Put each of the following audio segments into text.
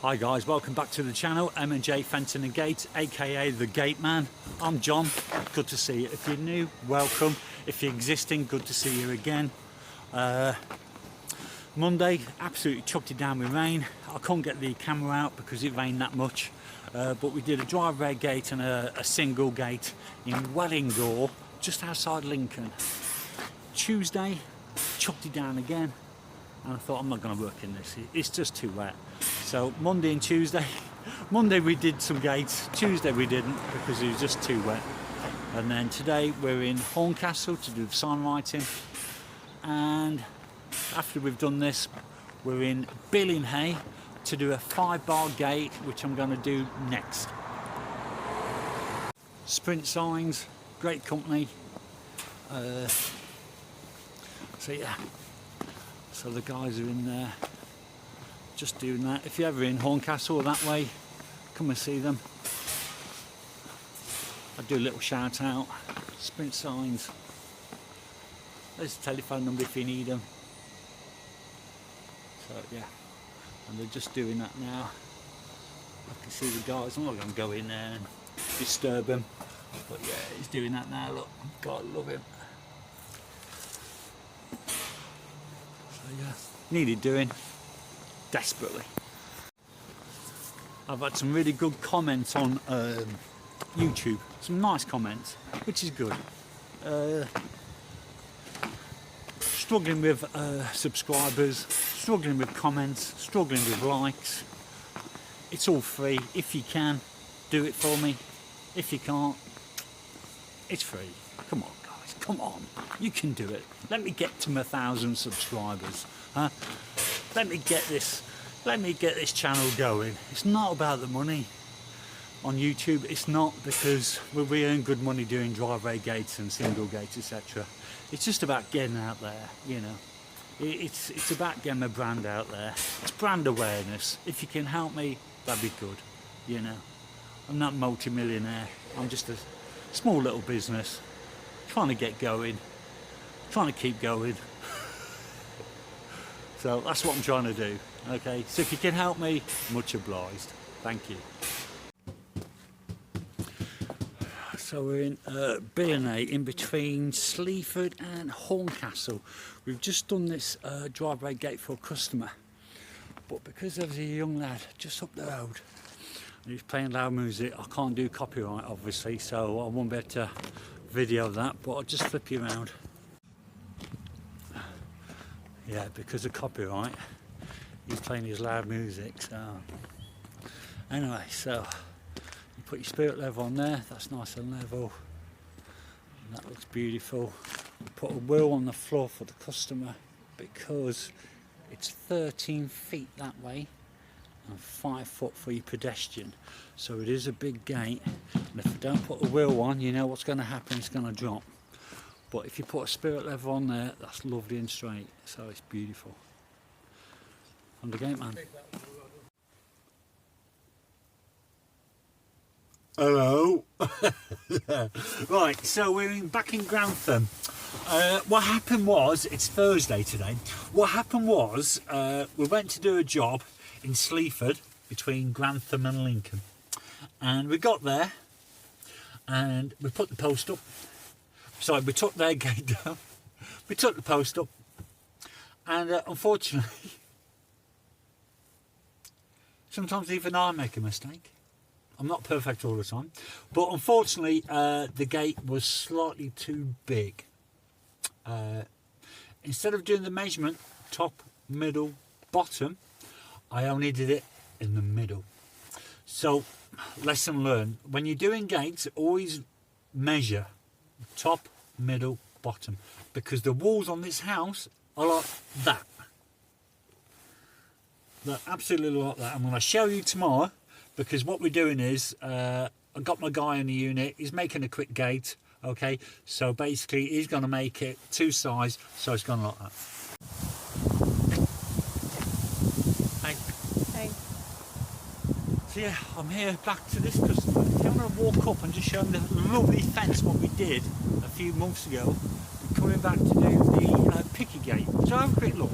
Hi guys, welcome back to the channel, M&J Fenton and Gate, aka the Gate Man. I'm John, good to see you. If you're new, welcome. If you're existing, good to see you again. Monday, absolutely chucked it down with rain. I couldn't get the camera out because it rained that much. But we did a driveway gate and a single gate in Wellingore, just outside Lincoln. Tuesday, chucked it down again. And I thought, I'm not going to work in this, it's just too wet. So Monday and Tuesday, Monday we did some gates, Tuesday we didn't because it was just too wet. And then today we're in Horncastle to do the sign writing. And after we've done this, we're in Billinghay to do a 5-bar gate, which I'm going to do next. Sprint Signs, great company. So yeah. So the guys are in there just doing that. If you're ever in Horncastle or that way, come and see them. I do a little shout out. Sprint Signs. There's a telephone number if you need them. So yeah, and they're just doing that now. I can see the guys. I'm not going to go in there and disturb them. But yeah, he's doing that now. Look, God, love him. Yeah, needed doing desperately. I've had some really good comments on YouTube, some nice comments, which is good. Struggling with subscribers, struggling with comments, struggling with likes. It's all free. If you can, do it for me. If you can't, it's free. Come on. Come on, you can do it. Let me get to 1,000 subscribers. Huh? Let me get this channel going. It's not about the money on YouTube. It's not, because we earn good money doing driveway gates and single gates, etc. It's just about getting out there, you know. It's about getting my brand out there. It's brand awareness. If you can help me, that'd be good, you know. I'm not multi-millionaire. I'm just a small little business. Trying to get going, trying to keep going. So that's what I'm trying to do. Okay, so if you can help me, much obliged. Thank you. So we're in Billinghay, in between Sleaford and Horncastle. We've just done this driveway gate for a customer, but because there's a young lad just up the road and he's playing loud music, I can't do copyright obviously, so I won't be able to video that, but I'll just flip you around. Yeah, because of copyright, he's playing his loud music. So anyway, so you put your spirit level on there, that's nice and level, and that looks beautiful. You put a wheel on the floor for the customer because it's 13 feet that way and 5 foot for your pedestrian, so it is a big gate, and if you don't put a wheel on, you know what's going to happen, it's going to drop. But if you put a spirit level on there, that's lovely and straight, so it's beautiful. On the gate man. Hello. Right, so we're back in Grantham. What happened was, it's Thursday today, what happened was we went to do a job in Sleaford between Grantham and Lincoln, and we got there and we put the post up. Sorry, we took their gate down, we took the post up, and unfortunately sometimes even I make a mistake. I'm not perfect all the time, but unfortunately the gate was slightly too big. Instead of doing the measurement top, middle, bottom, I only did it in the middle. So, lesson learned, when you're doing gates, always measure top, middle, bottom, because the walls on this house are like that. They're absolutely like that. I'm going to show you tomorrow, because what we're doing is, I've got my guy in the unit, he's making a quick gate, okay, so basically he's going to make it 2 sides, so it's going like that. Hey. So yeah, I'm here back to this customer. I'm going to walk up and just show them the lovely fence what we did a few months ago. We're coming back to do the picky gate. So have a quick look.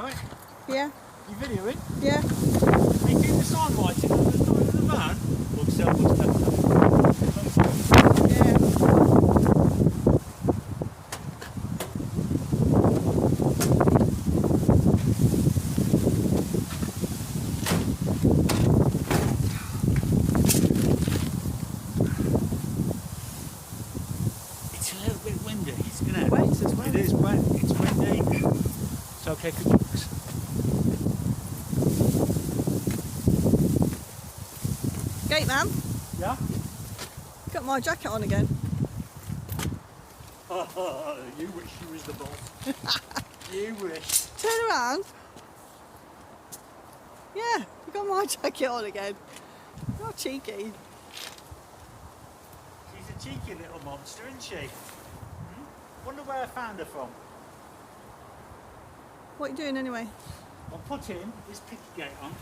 Right? Yeah. You videoing? Yeah. Are you keeping the sign writing on the side of the van? Looks so much better. Yeah. It's a little bit windy, isn't it? Wet as well. It is wet, it's windy. It's okay for jokes. Gate man, Yeah? got my jacket on again. You wish you was the boss. You wish. Turn around. Yeah, you got my jacket on again. You're cheeky. She's a cheeky little monster, isn't she? Hmm? Wonder where I found her from. What are you doing anyway? I'm putting this picky gate on.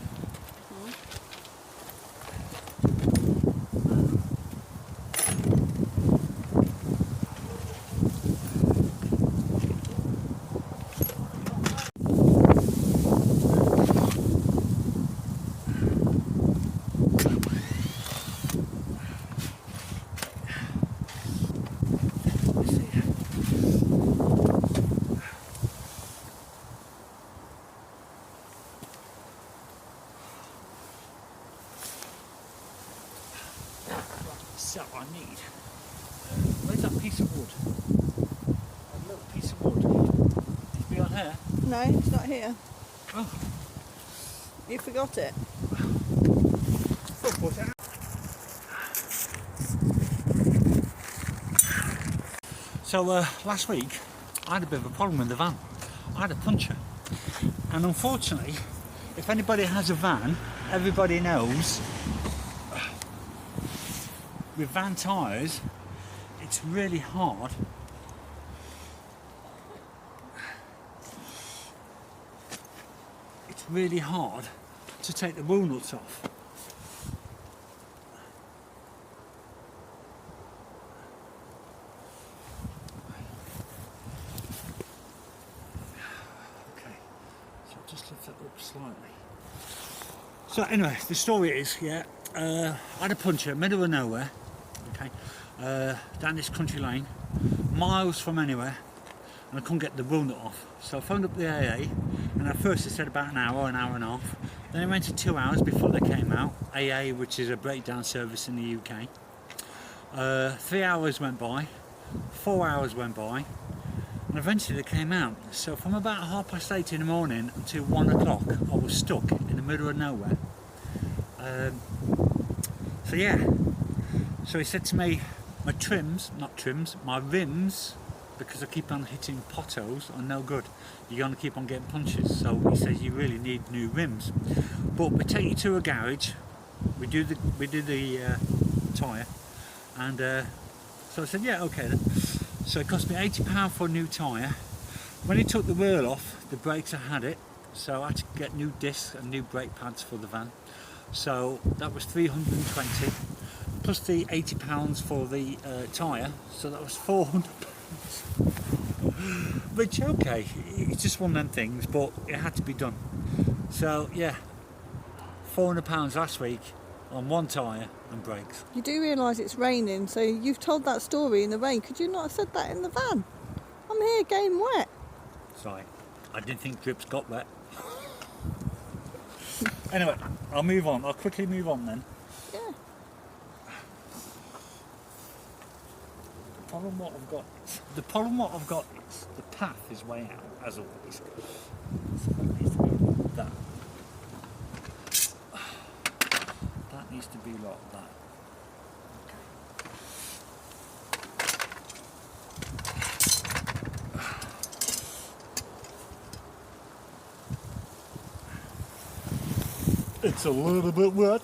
So I need. Where's that piece of wood? A little piece of wood. It's be on here. No, it's not here. Oh, You forgot it. I'll put it out. So last week I had a bit of a problem with the van. I had a puncture, and unfortunately, if anybody has a van, everybody knows with van tyres, it's really hard to take the wheel nuts off. Okay, so I'll just lift that up slightly. So anyway, the story is, yeah, I had a puncture, middle of nowhere, okay, down this country lane, miles from anywhere, and I couldn't get the wheel nut off. So I phoned up the AA, and at first they said about an hour and a half. Then it went to 2 hours before they came out. AA, which is a breakdown service in the UK. 3 hours went by, 4 hours went by, and eventually they came out. So from about 8:30 in the morning until 1 o'clock, I was stuck in the middle of nowhere. So yeah, so he said to me, my rims, because I keep on hitting potholes, are no good. You're going to keep on getting punches. So he says you really need new rims. But we take you to a garage, we do the tyre, and so I said, yeah, okay then. So it cost me £80 for a new tyre. When he took the wheel off, the brakes, I had it, so I had to get new discs and new brake pads for the van. So that was 320 plus the £80 for the tyre, so that was £400. Which, okay, it's just one of them things, but it had to be done. So yeah, £400 last week on one tyre and brakes. You do realise it's raining, so you've told that story in the rain. Could you not have said that in the van? I'm here getting wet. Sorry, I didn't think drips got wet. Anyway, I'll move on. I'll quickly move on then. Yeah. The problem what I've got is the path is way out, as always. So that needs to be that. That needs to be like that. Okay. It's a little bit wet.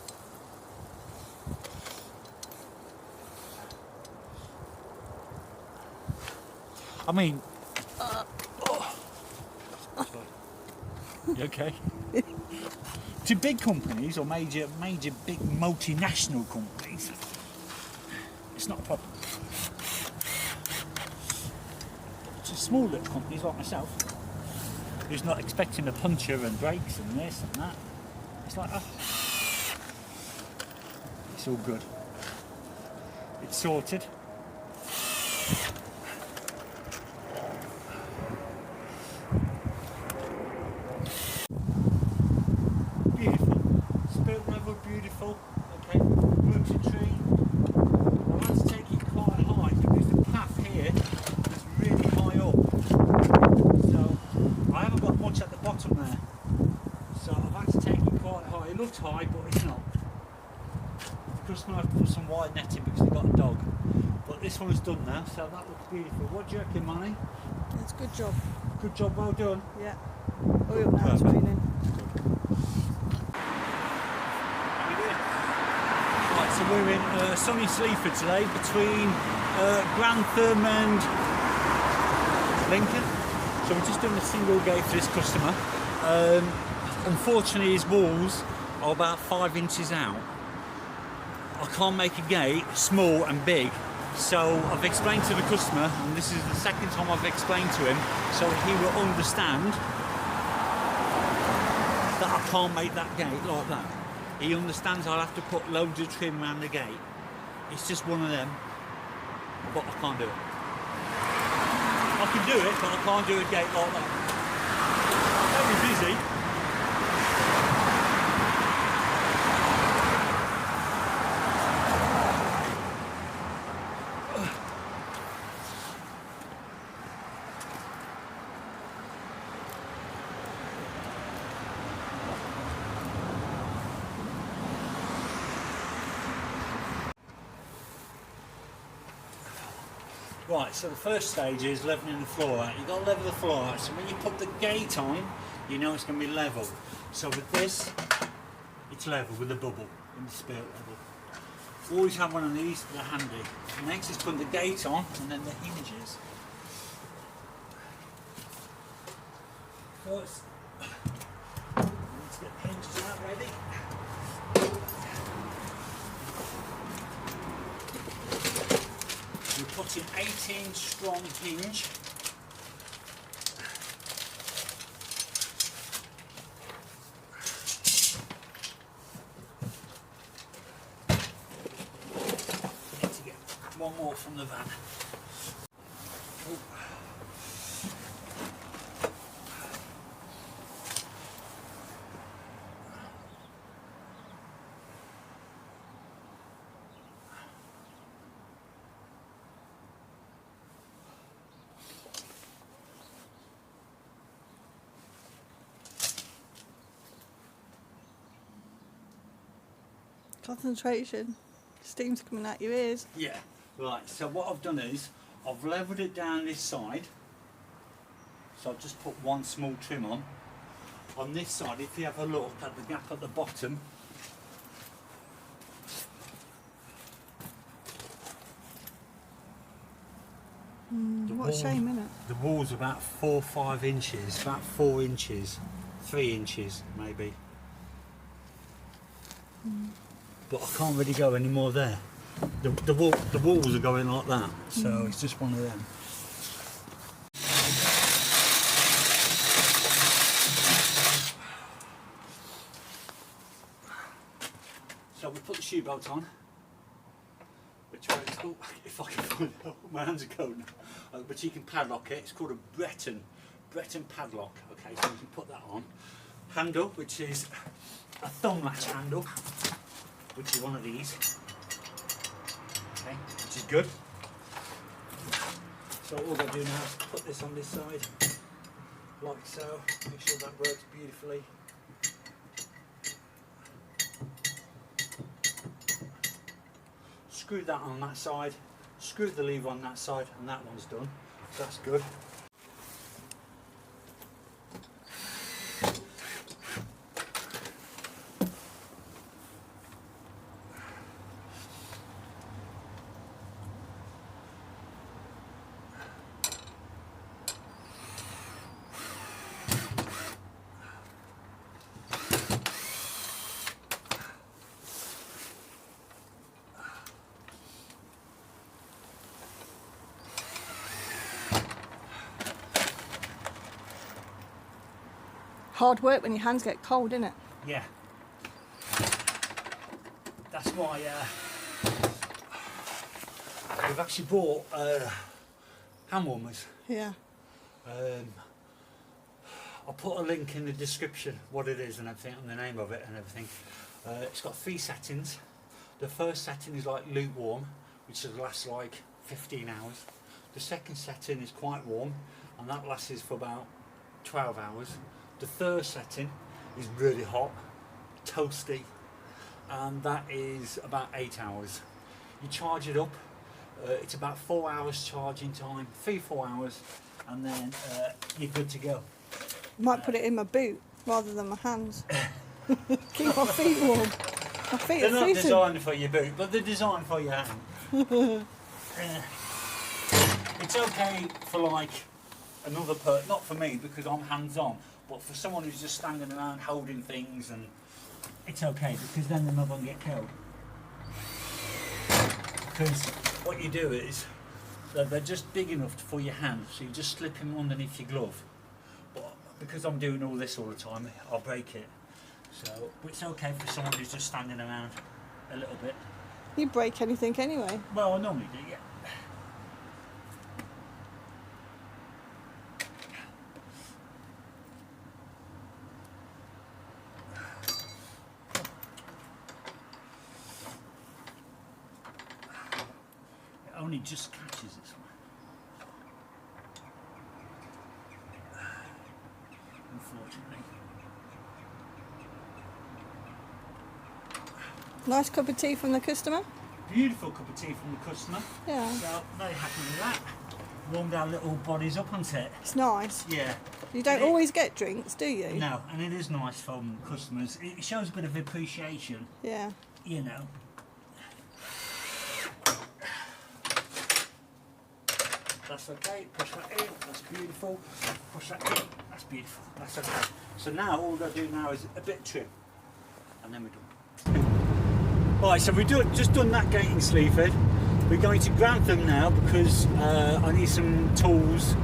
I mean, you okay? To big companies or major big multinational companies, it's not a problem. To small little companies like myself, who's not expecting a puncture and brakes and this and that. It's like, oh, it's all good. It's sorted. Beautiful. Spilt level, beautiful. Okay, works a tree. I had to take it quite high because the path here is really high up. So I haven't got much at the bottom there. So I've had to take it quite high. It looks high, but it's not. The customer has to put some wide netting because they've got a dog. But this one's done now, so that looks beautiful. What do you reckon, Manny? It's a good job. Good job, well done. Yeah. Hurry up now, it's raining. Right, so we're in sunny Sleaford today between Grantham and Lincoln. So we're just doing a single gate for this customer. Unfortunately his walls are about 5 inches out. I can't make a gate small and big, so I've explained to the customer, and this is the second time I've explained to him, so he will understand that I can't make that gate like that. He understands I'll have to put loads of trim around the gate. It's just one of them, but I can't do it. I can do it, but I can't do a gate like that. Very busy. Right, so the first stage is levelling the floor out. You've got to level the floor out, so when you put the gate on, you know it's going to be level. So with this, it's level with the bubble in the spirit level. Always have one of these, they're handy. Next is putting the gate on and then the hinges. First, let's get the hinges out ready. We're putting 18 strong hinge. Need to get one more from the van. Oh. Concentration. Steam's coming out your ears. Yeah, right, so what I've done is I've levelled it down this side, so I've just put one small trim on. On this side, if you have a look at the gap at the bottom, What a shame, isn't it? the wall's about 4 or 5 inches, about 4 inches, 3 inches maybe. But I can't really go any more there. The walls are going like that, so it's just one of them. So we put the shoe belt on, which works. Oh, if I can find it, my hands are cold now. But you can padlock it. It's called a Breton padlock. Okay, so you can put that on. Handle, which is a thumb latch handle, which is one of these. Okay, which is good. So all I do now is put this on this side, like so. Make sure that works beautifully. Screw that on that side, screw the lever on that side, and that one's done. So that's good. Hard work when your hands get cold, isn't it? Yeah. That's why we've actually bought hand warmers. Yeah. I'll put a link in the description what it is and everything, and the name of it and everything. It's got 3 settings. The first setting is like lukewarm, which will last like 15 hours. The second setting is quite warm, and that lasts for about 12 hours. The third setting is really hot, toasty, and that is about 8 hours. You charge it up, it's about 4 hours charging time, 3-4 hours, and then you're good to go. Might put it in my boot rather than my hands. Keep my feet warm. My feet They're are not freezing. designed for your boot, but they're designed for your hand. It's okay for like another person, not for me because I'm hands-on, but for someone who's just standing around holding things, and it's okay because then they're not going to get killed. Because what you do is they're just big enough for your hand, so you just slip them underneath your glove. But because I'm doing all this all the time, I'll break it. So but it's okay for someone who's just standing around a little bit. You break anything anyway. Well, I normally do, yeah. It only just catches this one. Unfortunately. Nice cup of tea from the customer. Beautiful cup of tea from the customer. Yeah. So very happy with that. Warmed our little bodies up, hasn't it? It's nice. Yeah. You don't always get drinks, do you? No, and it is nice from customers. It shows a bit of appreciation, Yeah. you know. That's okay. Push that in. That's beautiful. Push that in. That's beautiful. That's okay. So now all we've got to do now is a bit of trim, and then we're done. Right, so we've just done that gating sleeve head. We're going to Grantham now because I need some tools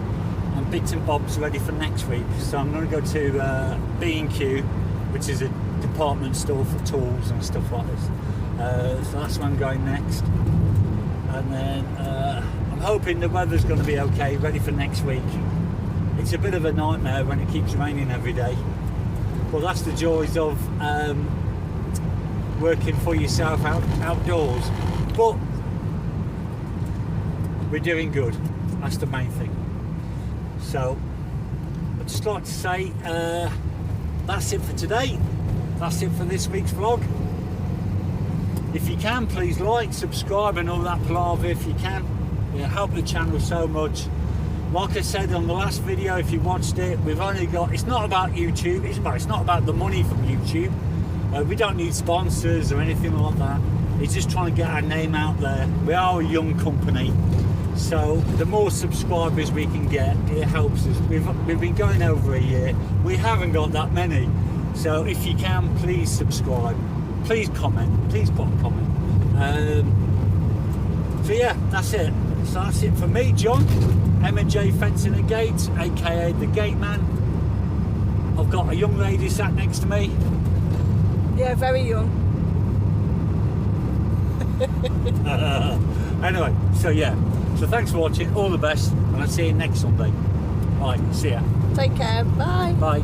and bits and bobs ready for next week. So I'm going to go to B&Q, which is a department store for tools and stuff like this. So that's where I'm going next. And then I'm hoping the weather's going to be okay, ready for next week. It's a bit of a nightmare when it keeps raining every day. Well, that's the joys of working for yourself outdoors, but we're doing good. That's the main thing. So I'd just like to say that's it for today. That's it for this week's vlog. If you can, please like, subscribe and all that palaver if you can. It'll help the channel so much. Like I said on the last video, if you watched it, we've only got, it's not about YouTube, it's not about the money from YouTube. We don't need sponsors or anything like that. It's just trying to get our name out there. We are a young company, so the more subscribers we can get, it helps us. We've been going over a year. We haven't got that many. So if you can, please subscribe. Please comment. Please put a comment. So yeah, that's it. So that's it for me, John. M&J Fencing and Gates, aka the Gate Man. I've got a young lady sat next to me. Yeah, very young. Anyway, so yeah. So thanks for watching. All the best, and I'll see you next Sunday. Bye. See ya. Take care. Bye. Bye.